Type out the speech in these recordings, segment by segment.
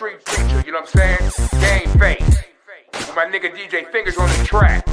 street preacher, you know what I'm saying? Game face. With my nigga DJ Fingers on the track.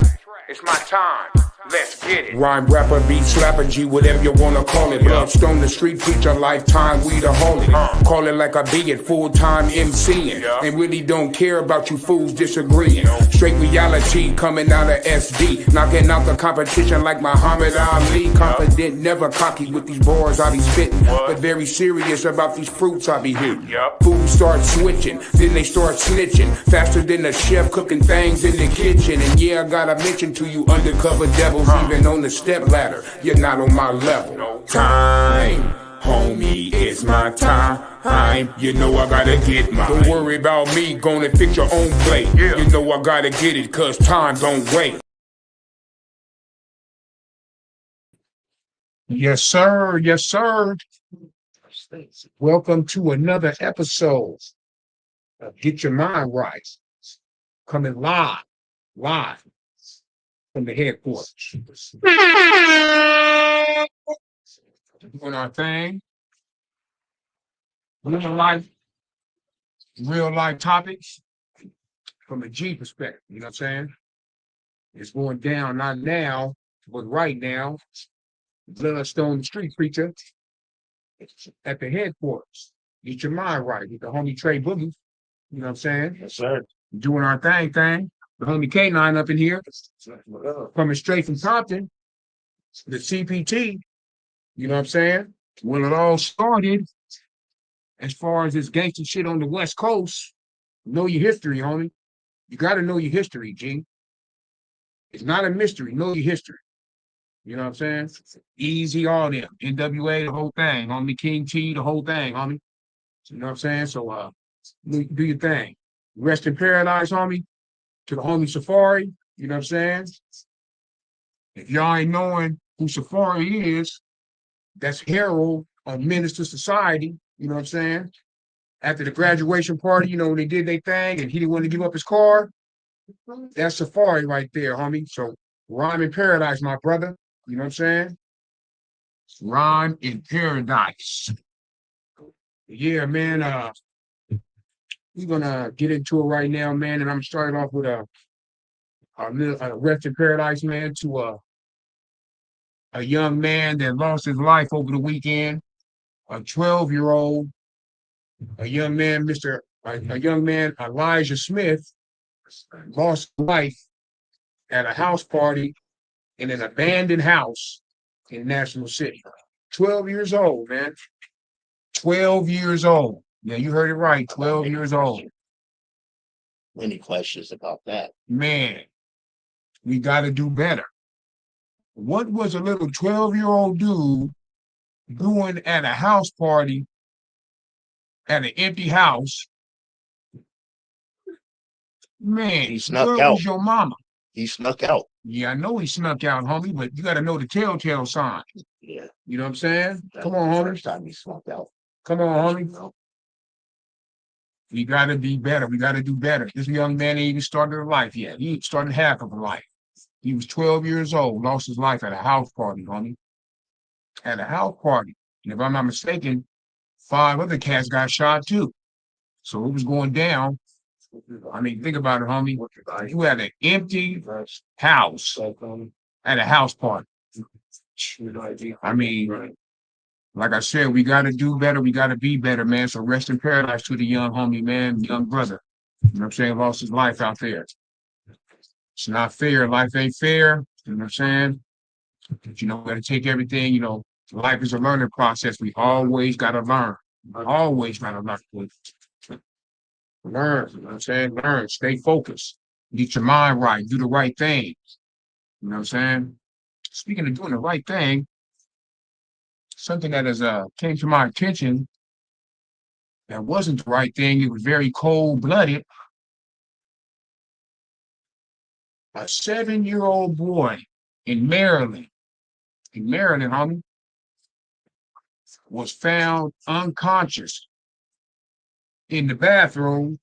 It's my time. Let's get it. Rhyme rapper, beat slapper, G, whatever you wanna call it. Bloodstone, the street preacher, lifetime, we the holy. Call it like I be it, full-time MCing. And really don't care about you fools disagreeing. Straight reality coming out of SD. Knocking out the competition like Muhammad Ali. Confident, never cocky with these bars I be spitting. But very serious about these fruits I be hitting. Fools start switching, then they start snitching. Faster than a chef cooking things in the kitchen. And yeah, I gotta mention to you undercover devils, even on the step ladder, you're not on my level. Time, homie, it's my time. You know I gotta get mine. Don't worry about me, gonna fix your own plate. You know I gotta get it, cause time don't wait. Yes, sir. Yes, sir. Welcome to another episode of Get Your Mind Right. Coming live from the headquarters. Doing our thing. Real life topics from a G perspective, you know what I'm saying? It's going down, not now, but right now. Bloodstone, the street preacher, at the headquarters. Get your mind right with the homie Trey Boogie. You know what I'm saying? Yes, sir. Doing our thing. The homie K9 up in here. Coming straight from Compton. The CPT. You know what I'm saying? When it all started, as far as this gangster shit on the West Coast, know your history, homie. You gotta know your history, G. It's not a mystery. Know your history. You know what I'm saying? Easy, all them. NWA, the whole thing. Homie King T, the whole thing, homie. You know what I'm saying? So do your thing. Rest in paradise, homie. To the homie Safari. You know what I'm saying? If y'all ain't knowing who Safari is, that's Harold on Minister Society. You know what I'm saying? After the graduation party, you know, when they did their thing and he didn't want to give up his car, that's Safari right there, homie. So rhyme in paradise, my brother. You know what I'm saying? Rhyme in paradise. Yeah, man. We're gonna get into it right now, man. And I'm starting off with a rest in paradise, man, to a young man that lost his life over the weekend. A 12-year-old, a young man, Elijah Smith, lost his life at a house party in an abandoned house in National City. 12 years old, man. 12 years old. Yeah, you heard it right. 12 years old. Many questions about that. Man, we got to do better. What was a little 12-year-old dude doing at a house party at an empty house? Man, He snuck where out. was your mama? He snuck out. Yeah, I know he snuck out, homie, but you got to know the telltale sign. Yeah. You know what I'm saying? Come on, The homie. first time he snuck out. Come on, homie. We got to be better. We got to do better. This young man ain't even started a life yet. He started half of a life. He was 12 years old, lost his life at a house party, homie. At a house party. And if I'm not mistaken, 5 other cats got shot too. So it was going down. I mean, think about it, homie. You had an empty house at a house party. I mean, like I said, we got to do better. We got to be better, man. So rest in paradise to the young homie, man, young brother. You know what I'm saying? Lost his life out there. It's not fair. Life ain't fair. You know what I'm saying? But, you know, we got to take everything, you know, life is a learning process. We always got to learn. Always got to learn. Learn, you know what I'm saying? Learn, stay focused. Get your mind right. Do the right thing. You know what I'm saying? Speaking of doing the right thing, something that has came to my attention that wasn't the right thing. It was very cold-blooded. A 7-year-old boy in Maryland, homie, was found unconscious in the bathroom,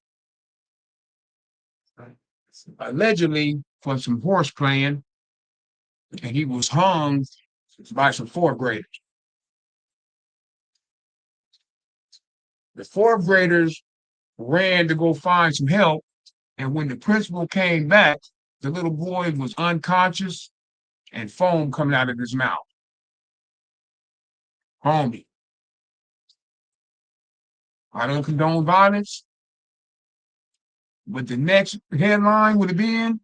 allegedly for some horse playing, and he was hung by some 4th graders. The 4th graders ran to go find some help. And when the principal came back, the little boy was unconscious and foam coming out of his mouth. Homie, I don't condone violence, but the next headline would have been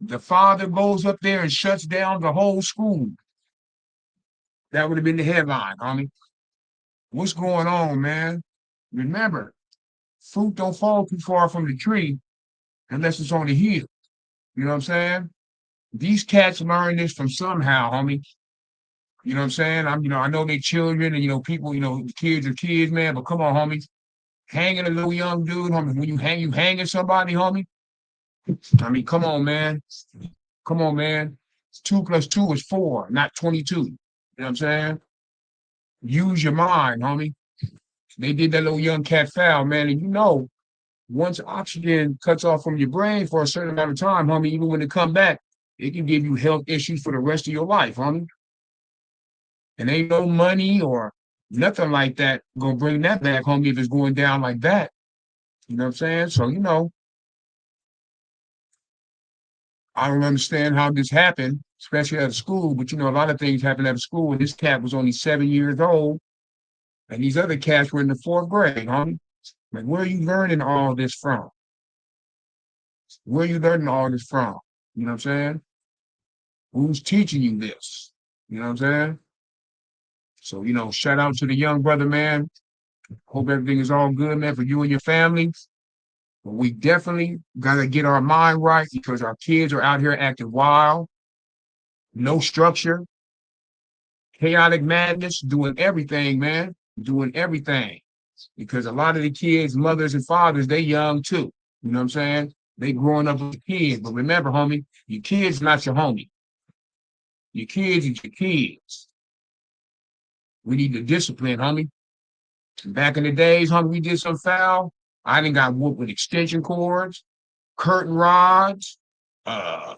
the father goes up there and shuts down the whole school. That would have been the headline, homie. What's going on, man? Remember, fruit don't fall too far from the tree unless it's on the hill. You know what I'm saying? These cats learn this from somehow, homie. You know what I'm saying? I know they children and people, kids are kids, man. But come on, homie, hanging a little young dude, homie. When you hanging somebody, homie. I mean, come on, man. Come on, man. 2 + 2 is 4, not 22. You know what I'm saying? Use your mind, homie. They did that little young cat foul, man. And once oxygen cuts off from your brain for a certain amount of time, homie, even when it come back, it can give you health issues for the rest of your life, homie. And ain't no money or nothing like that gonna bring that back, homie, if it's going down like that. You know what I'm saying? So, I don't understand how this happened, especially at a school, but a lot of things happen at a school. And this cat was only 7 years old, and these other cats were in the 4th grade, homie. Like, where are you learning all this from? Where are you learning all this from? You know what I'm saying? Who's teaching you this? You know what I'm saying? So, shout out to the young brother, man. Hope everything is all good, man, for you and your family. But we definitely got to get our mind right because our kids are out here acting wild, no structure, chaotic madness, doing everything, man, doing everything. Because a lot of the kids, mothers and fathers, they young too. You know what I'm saying? They growing up with kids. But remember, homie, your kids not your homie. Your kids is your kids. We need to discipline, homie. Back in the days, homie, we did some foul. I done got whooped with extension cords, curtain rods, uh,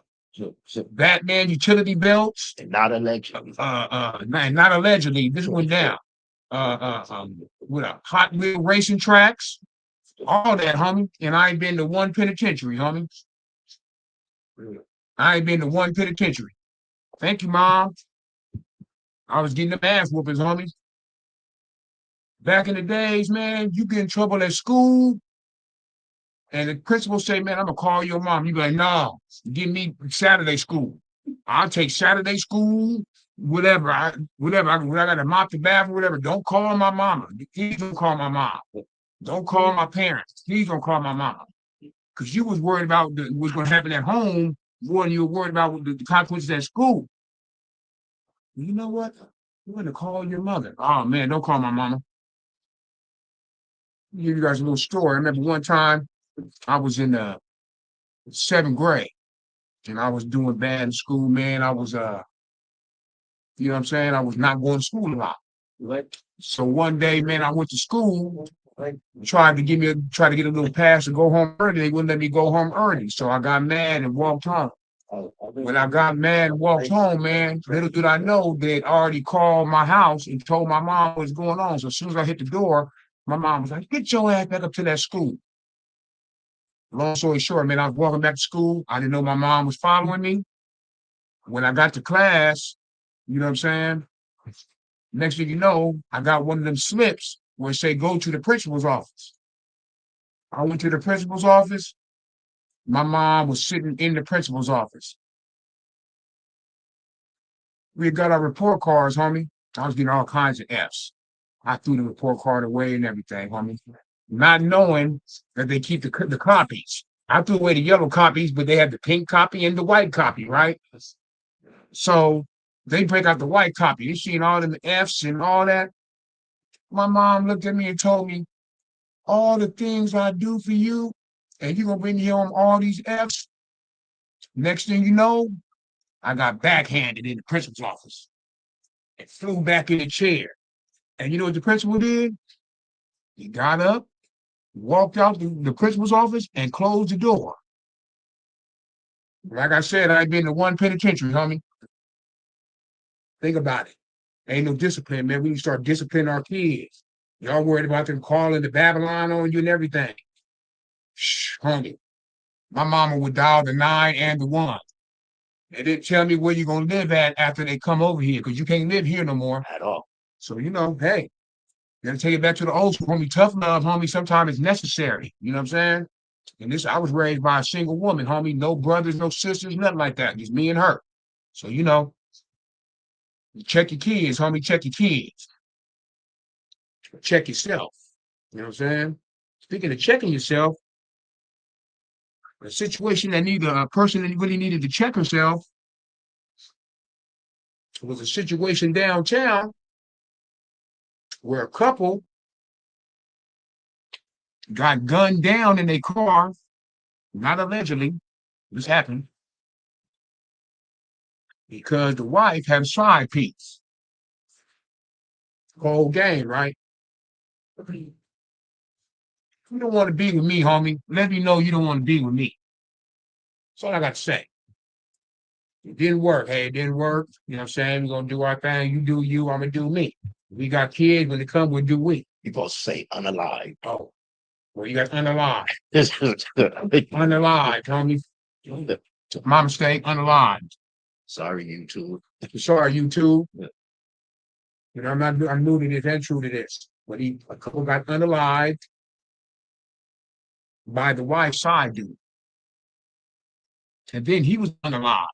Batman utility belts. And not allegedly. Not allegedly. This went down. With a Hot Wheel racing tracks, all that, homie. And I ain't been to one penitentiary, homie. I ain't been to one penitentiary. Thank you, Mom. I was getting the ass whoopings, homie. Back in the days, man, you get in trouble at school, and the principal say, man, I'm gonna call your mom. You be like, no, give me Saturday school. I'll take Saturday school, whatever. When I gotta mop the bathroom, whatever. Don't call my mama. Please don't call my mom. Don't call my parents. Please don't call my mama. Because you was worried about what's gonna happen at home more than you were worried about the consequences at school. You know what? You're gonna call your mother. Oh man, don't call my mama. I'll give you guys a little story. I remember one time I was in the 7th grade and I was doing bad in school, man. I was you know what I'm saying? I was not going to school a lot. Right. So one day, man, I went to school, tried to get a little pass to go home early. They wouldn't let me go home early. So I got mad and walked home. When I got mad and walked home, man, little did I know they'd already called my house and told my mom what's going on. So as soon as I hit the door, my mom was like, get your ass back up to that school. Long story short, man, I was walking back to school. I didn't know my mom was following me. When I got to class, you know what I'm saying? Next thing you know, I got one of them slips where it say, go to the principal's office. I went to the principal's office. My mom was sitting in the principal's office. We had got our report cards, homie. I was getting all kinds of Fs. I threw the report card away and everything, homie. Not knowing that they keep the copies. I threw away the yellow copies, but they had the pink copy and the white copy, right? So they break out the white copy. They seen all them Fs and all that. My mom looked at me and told me, all the things I do for you, and you're gonna bring me home all these Fs. Next thing you know, I got backhanded in the principal's office and flew back in the chair. And you know what the principal did? He got up, walked out the principal's office, and closed the door. Like I said, I've been to one penitentiary, homie. Think about it. Ain't no discipline, man. We need to start disciplining our kids. Y'all worried about them calling the Babylon on you and everything. Shh, homie. My mama would dial the 9 and the 1. And then tell me where you're gonna live at after they come over here, because you can't live here no more. At all. So, hey, you gotta take it back to the old school, homie. Tough love, homie, sometimes it's necessary. You know what I'm saying? And I was raised by a single woman, homie. No brothers, no sisters, nothing like that. Just me and her. So, check your kids, homie. Check your kids. Check yourself. You know what I'm saying? Speaking of checking yourself, a situation that needed a person that really needed to check herself was a situation downtown where a couple got gunned down in their car, not allegedly, this happened, because the wife had a side piece. Cold game, right? You don't want to be with me, homie. Let me know you don't want to be with me. That's all I got to say. It didn't work. Hey, it didn't work. You know what I'm saying? We're going to do our thing. You do you, I'm going to do me. We got kids. When they come, we'll do we. You're supposed to say unalive. Oh, well, you got unalive. Unalive. Unalive, homie. My mistake, unalive. Sorry, YouTube. Sorry, YouTube. Yeah. I'm new to this and true to this. But a couple got unalived by the wife's side dude. And then he was unalive.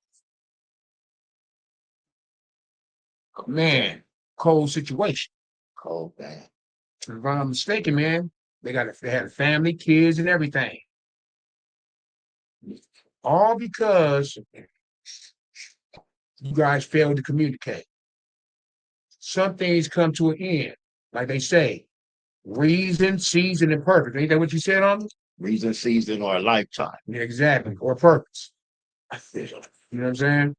Man, cold situation. Cold, man. If I'm not mistaken, man, they had a family, kids, and everything. All because you guys failed to communicate. Some things come to an end. Like they say, reason, season, and purpose. Ain't that what you said on me? Reason, season, or a lifetime. Yeah, exactly. Or purpose. You know what I'm saying?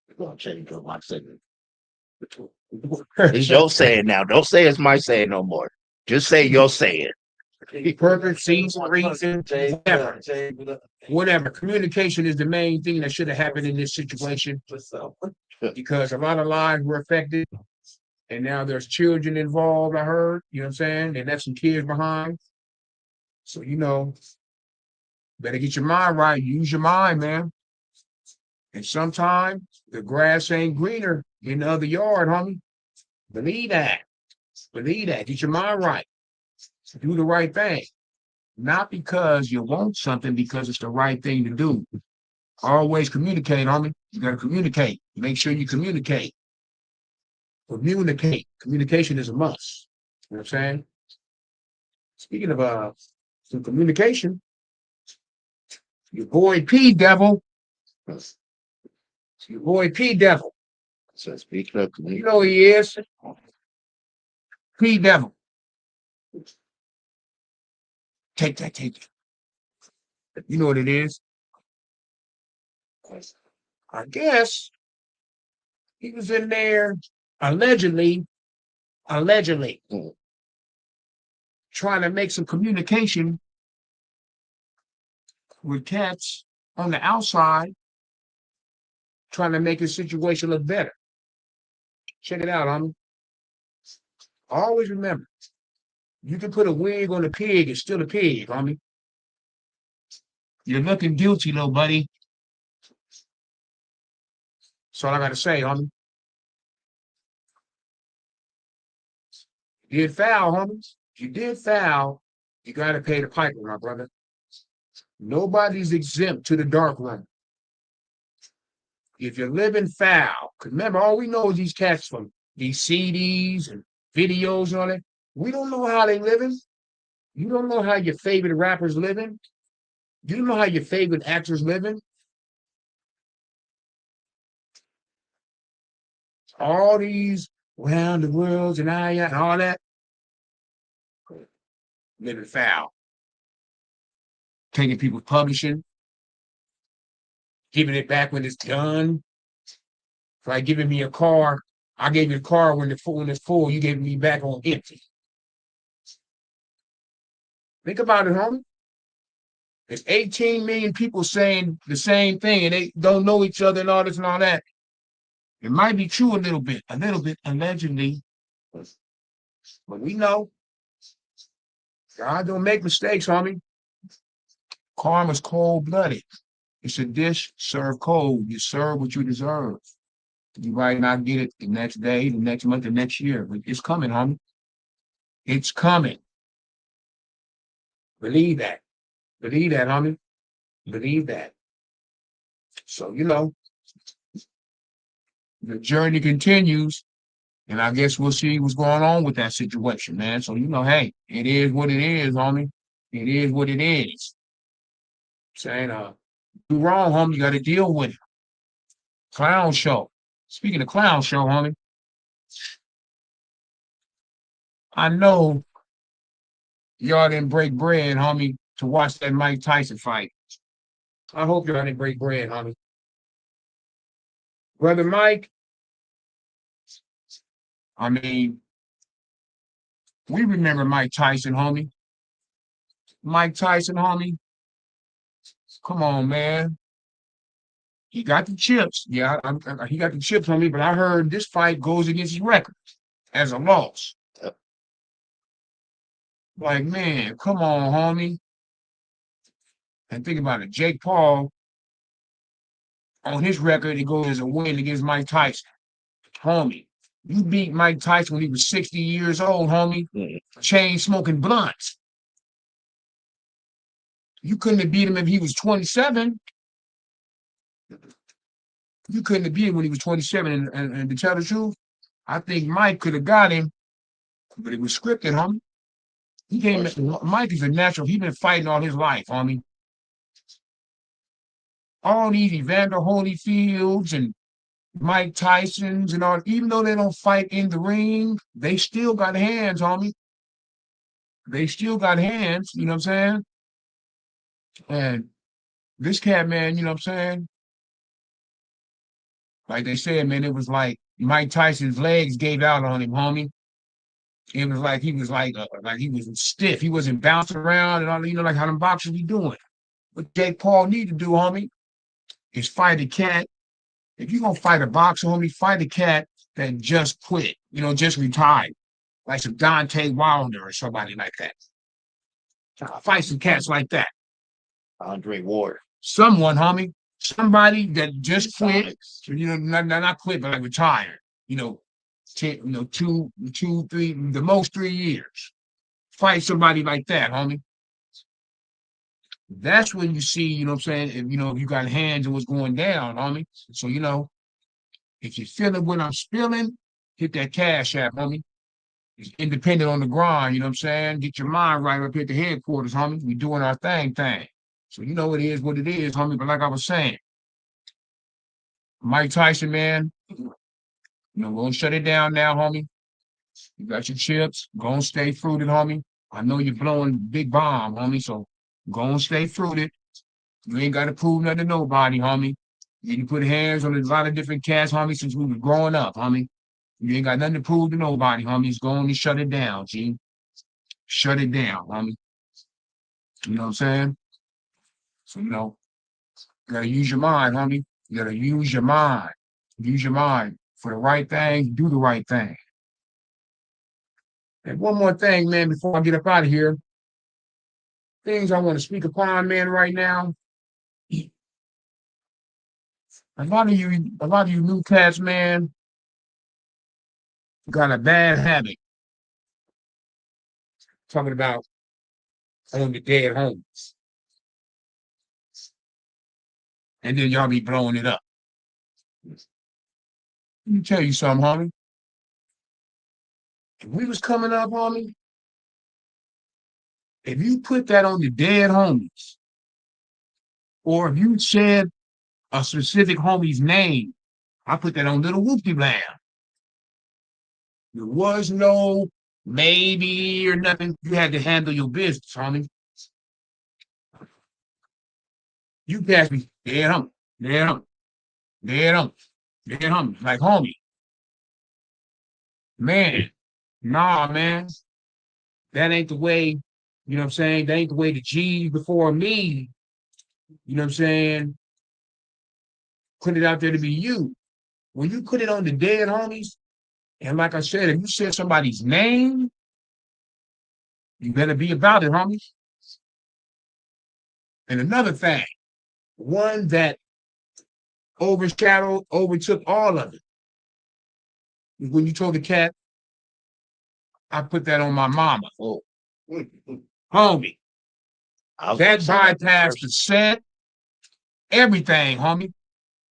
I'm going to change up my saying. It's your saying now. Don't say it's my saying no more. Just say your saying. Purpose, season, reason, whatever. Communication is the main thing that should have happened in this situation, because a lot of lives were affected, and now there's children involved, I heard. You know what I'm saying? They left some kids behind. So, better get your mind right. Use your mind, man. And sometimes the grass ain't greener in the other yard, homie. Believe that. Believe that. Get your mind right. Do the right thing. Not because you want something, because it's the right thing to do. Always communicate, homie. You got to communicate. Make sure you communicate. Communicate. Communication is a must. You know what I'm saying? Speaking of some communication, your boy P Devil. Your boy P Devil. So speaking of You know who he is. P Devil. Take that. You know what it is. I guess he was in there allegedly trying to make some communication with cats on the outside, trying to make his situation look better. Check it out, homie. Always remember, you can put a wig on a pig, it's still a pig, homie. You're looking guilty, little buddy. That's all I gotta say, homie. You did foul, homies. If you did foul, you gotta pay the piper, my brother. Nobody's exempt to the dark room. If you're living foul, because remember, all we know is these cats from these CDs and videos and all that. We don't know how they living. You don't know how your favorite rappers living. You don't know how your favorite actors living. All these round the worlds and all that. Living foul. Taking people's publishing. Giving it back when it's done. It's like giving me a car. I gave you the car when it's full. You gave me back on empty. Think about it, homie. There's 18 million people saying the same thing, and they don't know each other and all this and all that. It might be true a little bit, allegedly. But we know God don't make mistakes, homie. Karma's cold-blooded. It's a dish served cold. You serve what you deserve. You might not get it the next day, the next month, the next year, but it's coming, homie. It's coming. Believe that. Believe that, homie. Believe that. So, the journey continues, and I guess we'll see what's going on with that situation, man. So, hey, it is what it is, homie. It is what it is. Saying, do wrong, homie, you got to deal with it. Clown show. Speaking of clown show, homie, I know y'all didn't break bread, homie, to watch that Mike Tyson fight. I hope y'all didn't break bread, homie. Brother Mike, I mean, we remember Mike Tyson, homie. Mike Tyson, homie. Come on, man. He got the chips. Yeah, he got the chips on me, but I heard this fight goes against his record as a loss. Like, man, come on, homie. And think about it. Jake Paul, on his record, it goes as a win against Mike Tyson. Homie, you beat Mike Tyson when he was 60 years old, homie. Chain smoking blunts. You couldn't have beat him if he was 27. You couldn't have beat him when he was 27. And to tell the truth, I think Mike could have got him, but it was scripted, homie. Mike is a natural. He's been fighting all his life, homie. All these Evander Holyfields and Mike Tysons and all, even though they don't fight in the ring, they still got hands, homie. They still got hands, you know what I'm saying? And this cat, man, you know what I'm saying? Like they said, man, it was like Mike Tyson's legs gave out on him, homie. It was like he was like he was stiff. He wasn't bouncing around and all, like how them boxers be doing. What Jake Paul need to do, homie, is fight a cat. If you're gonna fight a boxer, homie, fight a cat that just quit, just retired. Like some Dante Wilder or somebody like that. Fight some cats like that. Andre Ward. Someone, homie. Somebody that just quit, not quit, but like retired. 10, 2, 3, the most 3 years. Fight somebody like that, homie. That's when you see, you know what I'm saying, if you got hands and what's going down, homie. So, if you're feeling what I'm spilling, hit that cash app, homie. It's independent on the grind, you know what I'm saying? Get your mind right up here at the headquarters, homie. We doing our thing. So it is what it is, homie. But like I was saying, Mike Tyson, man, gonna shut it down now, homie. You got your chips. Gonna stay fruited, homie. I know you're blowing big bomb, homie. So gonna stay fruited. You ain't got to prove nothing to nobody, homie. You can put hands on a lot of different cats, homie, since we were growing up, homie. You ain't got nothing to prove to nobody, homie. It's going to shut it down, G. Shut it down, homie. You know what I'm saying? So, you gotta use your mind, homie. You gotta use your mind. Use your mind for the right thing. Do the right thing. And one more thing, man, before I get up out of here. Things I want to speak upon, man, right now. A lot of you new cats, man, got a bad habit. Talking about on the dead homies. And then y'all be blowing it up. Let me tell you something, homie. If we was coming up, homie, if you put that on the dead homies, or if you said a specific homie's name, I put that on Little Whoopty Lamb. There was no maybe or nothing. You had to handle your business, homie. You passed me, dead homie, dead homie, dead homie, dead homie, like homie. Man, nah, man. That ain't the way, you know what I'm saying? That ain't the way the G's before me, you know what I'm saying, put it out there to be you. When you put it on the dead homies, and like I said, if you said somebody's name, You better be about it, homies. And another thing, one that overtook all of it, is when you told the cat, I put that on my mama. Oh, homie, that bypassed the set, everything, homie.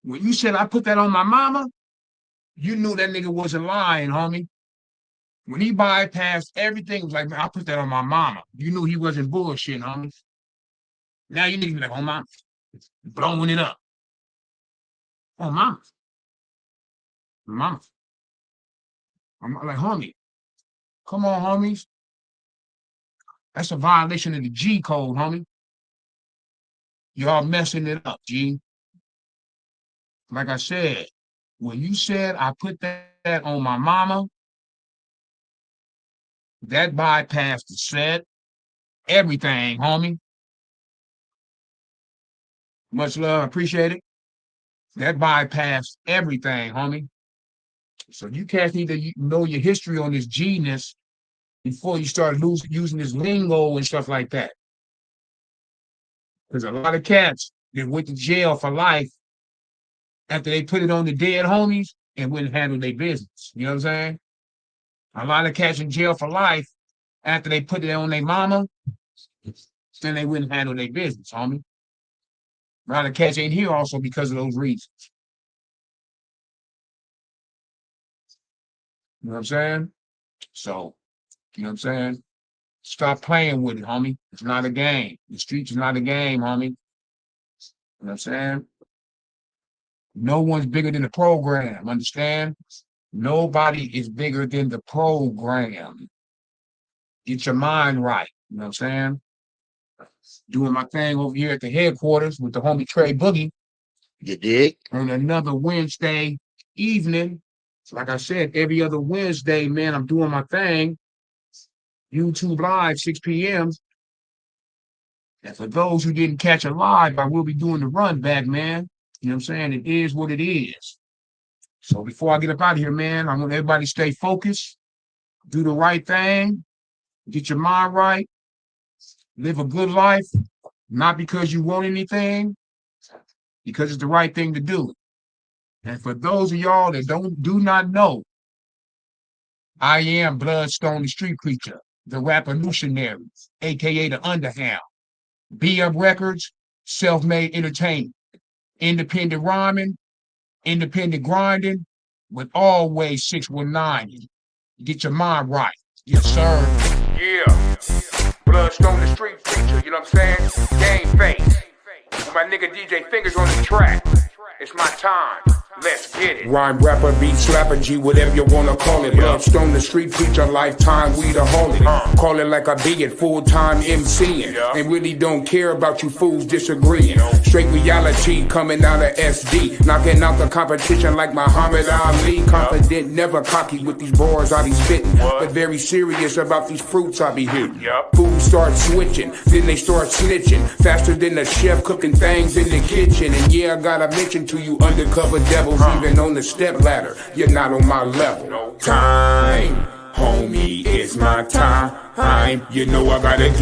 When you said I put that on my mama, you knew that nigga wasn't lying, homie. When he bypassed everything, it was like, man, I put that on my mama. You knew he wasn't bullshitting, homie. Now you niggas be like, oh, mama, blowing it up. Oh, mama. Mama. I'm like, homie, come on, homies. That's a violation of the G code, homie. Y'all messing it up, G. Like I said, when you said I put that on my mama, that bypassed the set, everything, homie. Much love, appreciate it. That bypassed everything, homie. So you cats need to know your history on this G-ness before you start using this lingo and stuff like that. Because a lot of cats that went to jail for life after they put it on the dead homies and wouldn't handle their business. You know what I'm saying? A lot of cats in jail for life after they put it on their mama, then they wouldn't handle their business, homie. A lot of cats ain't here also because of those reasons. You know what I'm saying? So, you know what I'm saying? Stop playing with it, homie. It's not a game. The streets is not a game, homie. You know what I'm saying? No one's bigger than the program, understand? Nobody is bigger than the program. Get your mind right, you know what I'm saying? Doing my thing over here at the headquarters with the homie Trey Boogie. You dig? On another Wednesday evening. Like I said, every other Wednesday, man, I'm doing my thing. YouTube Live, 6 p.m. And for those who didn't catch it live, I will be doing the run back, man. You know what I'm saying? It is what it is. So before I get up out of here, man, I want everybody to stay focused, do the right thing, get your mind right, live a good life, not because you want anything, because it's the right thing to do. And for those of y'all that do not know, I am Bloodstone, the street preacher, the Rappanutionary, aka the Underhound. Be Up Records, self-made entertainment, independent rhyming, independent grinding, with always 619. Get your mind right. Yes, sir. Yeah. Bloodstone, the street preacher, you know what I'm saying? Game face. With my nigga DJ Fingers on the track. It's my time. Let's get it. Rhyme rapper, beat slapper, G, whatever you wanna call it. Bloodstone, the street preacher, lifetime, we the holy. Call it like I be it, full-time MCing. And really don't care about you fools disagreeing. Straight reality coming out of SD. Knocking out the competition like Muhammad Ali. Confident, never cocky with these bars I be spitting. But very serious about these fruits I be hitting. Fools start switching, then they start snitching. Faster than the chef cooking things in the kitchen. And yeah, I gotta mention to you undercover devils, even on the step ladder, you're not on my level. Time, homie, it's my time. You know I gotta get